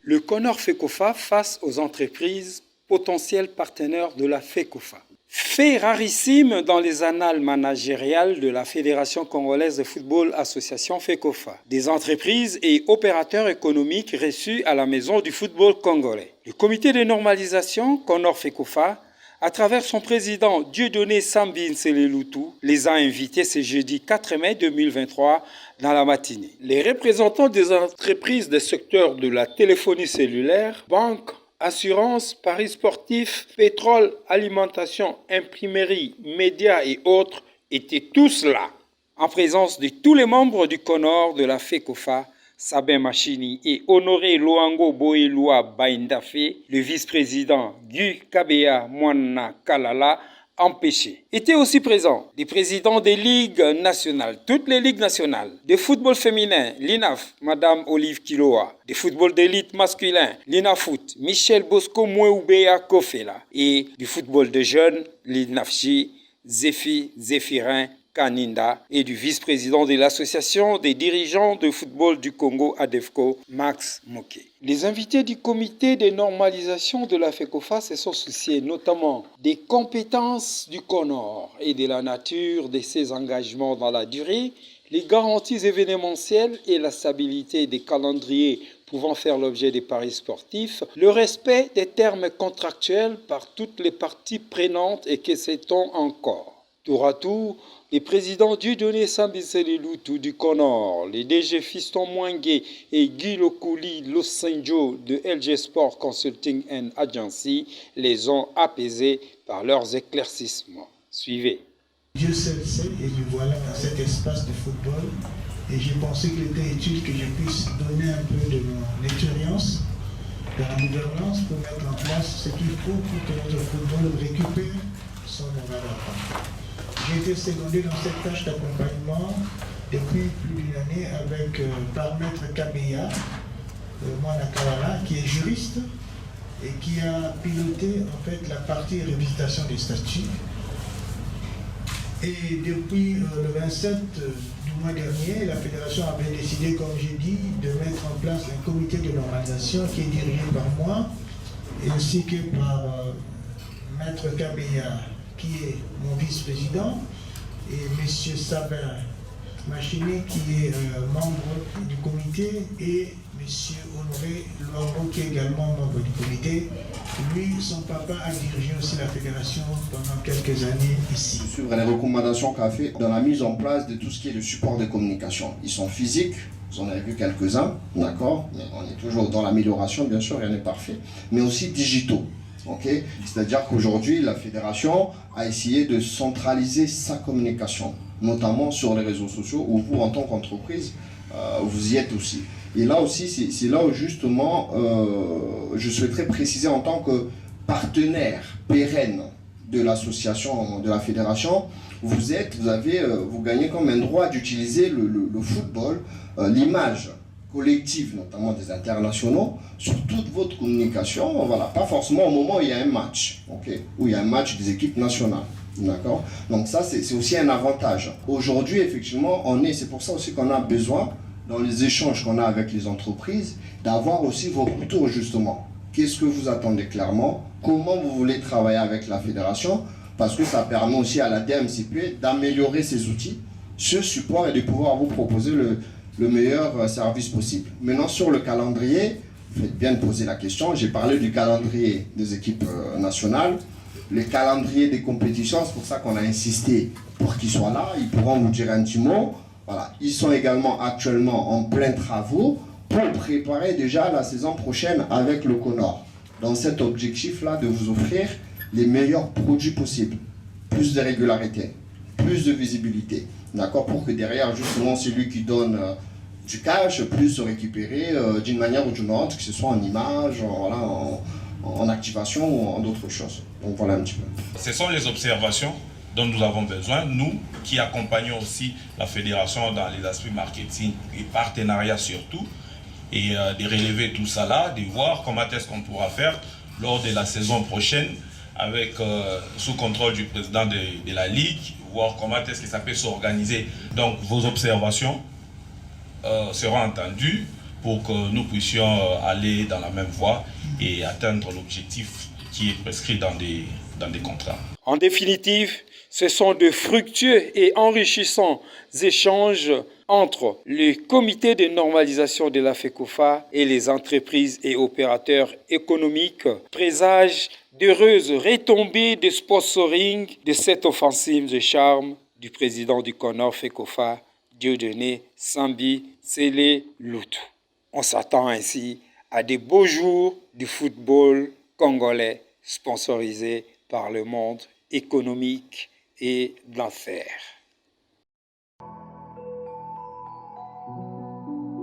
le Conor FECOFA face aux entreprises potentiels partenaires de la FECOFA. Fait rarissime dans les annales managériales de la Fédération congolaise de football association FECOFA. Des entreprises et opérateurs économiques reçus à la maison du football congolais. Le comité de normalisation Conor FECOFA, à travers son président Dieudonné Sambi Nselelutu, les a invités ce jeudi 4 mai 2023 dans la matinée. Les représentants des entreprises des secteurs de la téléphonie cellulaire, banque, assurance, paris sportifs, pétrole, alimentation, imprimerie, médias et autres étaient tous là, en présence de tous les membres du Conor de la FECOFA, Sabin Machini et Honoré Loango Boelua Baindafe, le vice-président Guy Kabea Mwana Kalala, empêché. Étaient aussi présents des présidents des ligues nationales, toutes les ligues nationales, de football féminin, l'INAF, Madame Olive Kiloa, de football d'élite masculin, l'INAFoot, Michel Bosco Moueoubea Kofela, et du football de jeunes, l'INAFJ, Zéphirin Kaninda, et du vice-président de l'association des dirigeants de football du Congo ADEFCO, Max Moké. Les invités du comité de normalisation de la FECOFA se sont souciés notamment des compétences du Conor et de la nature de ses engagements dans la durée, les garanties événementielles et la stabilité des calendriers pouvant faire l'objet des paris sportifs, le respect des termes contractuels par toutes les parties prenantes et que sait-on encore. Tour à tour, les présidents Dieudonné Sambi Nselelutu du Conor, les DG Fiston Mwangue et Guy Lokuli Losenjo de LG Sport Consulting and Agency les ont apaisés par leurs éclaircissements. Suivez. Dieu seul sait, et nous voilà dans cet espace de football. Et j'ai pensé qu'il était utile que je puisse donner un peu de mon expérience dans la gouvernance pour mettre en place ce qu'il faut pour que notre football récupère son moral. J'ai été secondé dans cette tâche d'accompagnement depuis plus d'une année avec par maître Kabea Mwana Kalala, qui est juriste et qui a piloté en fait la partie réhabilitation des statuts. Et depuis le 27 du mois dernier, la fédération avait décidé, comme j'ai dit, de mettre en place un comité de normalisation qui est dirigé par moi et ainsi que par maître Kabea, qui est mon vice-président, et M. Sabin Machini, qui est membre du comité, et M. Honoré Loango, qui est également membre du comité. Lui, son papa a dirigé aussi la fédération pendant quelques années ici. Suivre les recommandations qu'a fait dans la mise en place de tout ce qui est le support de communication. Ils sont physiques, vous en avez vu quelques-uns, d'accord? On est toujours dans l'amélioration, bien sûr, rien n'est parfait, mais aussi digitaux. Okay. C'est-à-dire qu'aujourd'hui, la fédération a essayé de centraliser sa communication, notamment sur les réseaux sociaux, où vous, en tant qu'entreprise, vous y êtes aussi. Et là aussi, c'est là où justement, je souhaiterais préciser en tant que partenaire pérenne de l'association, de la fédération, vous gagnez comme un droit d'utiliser le football, l'image collective, notamment des internationaux, sur toute votre communication, voilà, pas forcément au moment où il y a un match, okay, où il y a un match des équipes nationales, d'accord? Donc ça, c'est aussi un avantage. Aujourd'hui, effectivement, c'est pour ça aussi qu'on a besoin, dans les échanges qu'on a avec les entreprises, d'avoir aussi vos retours, justement. Qu'est-ce que vous attendez clairement? Comment vous voulez travailler avec la fédération? Parce que ça permet aussi à la DMCP d'améliorer ses outils, ce support, et de pouvoir vous proposer le meilleur service possible. Maintenant, sur le calendrier, vous faites bien de poser la question. J'ai parlé du calendrier des équipes nationales, le calendrier des compétitions, c'est pour ça qu'on a insisté pour qu'ils soient là. Ils pourront vous dire un petit mot. Voilà. Ils sont également actuellement en plein travaux pour préparer déjà la saison prochaine avec le Conor. Dans cet objectif-là de vous offrir les meilleurs produits possibles. Plus de régularité, plus de visibilité. D'accord, pour que derrière, justement, c'est lui qui donne du cash puisse se récupérer d'une manière ou d'une autre, que ce soit en image, en activation ou en d'autres choses. Donc voilà un petit peu. Ce sont les observations dont nous avons besoin, nous qui accompagnons aussi la fédération dans les aspects marketing et partenariat surtout, et de relever tout ça là, de voir comment est-ce qu'on pourra faire lors de la saison prochaine avec sous contrôle du président de la Ligue, voir comment est-ce que ça peut s'organiser. Donc vos observations seront entendues pour que nous puissions aller dans la même voie et atteindre l'objectif qui est prescrit dans des contrats. En définitive, ce sont de fructueux et enrichissants échanges entre le comité de normalisation de la FECOFA et les entreprises et opérateurs économiques présagent d'heureuses retombées de sponsoring de cette offensive de charme du président du CONOR FECOFA, Dieudonné Sambi Sélé Loutou. On s'attend ainsi à des beaux jours du football congolais sponsorisé par le monde économique et d'affaires.